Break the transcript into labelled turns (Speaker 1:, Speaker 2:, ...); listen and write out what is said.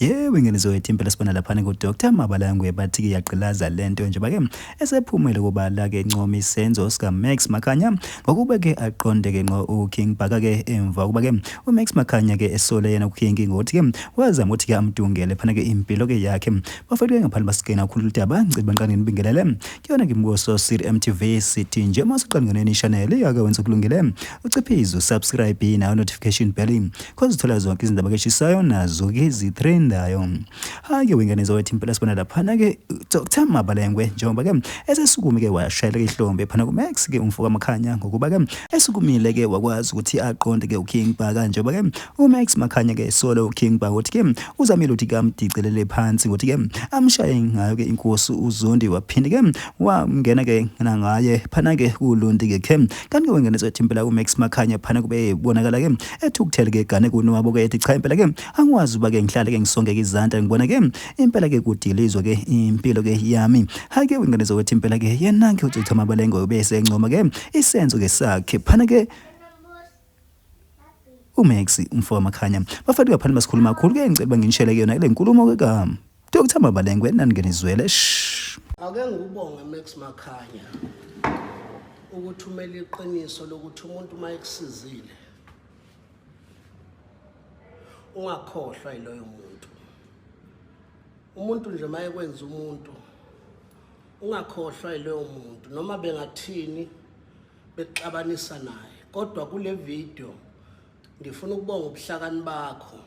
Speaker 1: Yebo ingeniso impela sibona lapha ku Dr Mabalangwe bathi ke yaqhilaza lento njengoba ke esephumile kubala ke Ncoma isenzo sika Max Makhanya ngokuba ke aqonde ke ngo King Bhaka ke emva kuba ke uMax Makhanya ke esole yena uKing ngokuthi ke wazama ukuthi ke amdungele phana ke impilo ke yakhe bafike ngaphandle basikena kakhulu udaba ngicela banqane nibingelele kuyona ke mbuso City MTV City nje masiqangane channel yake wenza kulungile uciphize subscribe na notification bell cause uthola zonke izindaba ke shisayo nazo ke zitrendayo hake wenganiso wethi impela sibona lapha ke Dr Mabalengwe njengoba ke esesukumi ke washayela ke ihlombe phana ku Max ke umfuka Makhanya ngokuba ke esukumile ke wakwazi ukuthi aqonde ke uKing Bhaka njengoba ke uMax Makhanya ke solo uKing Bhaka uthi ke uzamile ukuthi kamdicelele phansi ukuthi ke amshaye ngayo ke inkosi uZondi waphinde ke wangena ke nangaye phana ke uLundi ke kanti ke wenganiso wethi impela uMax Makhanya phana kube bonakala ke ethukuthele ke gane kunwabo ke ethi cha impela ke angikwazi uba ke ngihlale ke ngisonke izandla ngibona ke impela ke kudilizwa ke impilo ke yami hake wenganiso wethi impela ke yena ke uDr Mabalengwe bese encoma ke isenzo ke sakhe phana ke uMax umfowabo Makhanya bafati ngaphandle masikhuluma kakhulu ke ngicela banginishele ke yona le nkulumo ke ka Dr Mabalengwe nangenizwele
Speaker 2: ake ngubonge Max Makhanya ukuthi umele iqiniso lokuthi umuntu mayekusizile ungakhohlwa iloyo umuntu nje mayekwenza umuntu ungakhohlwa iloyo muntu noma bengathini bexabanisa naye kodwa kule video ngifuna ukubonga ubuhlakani bakho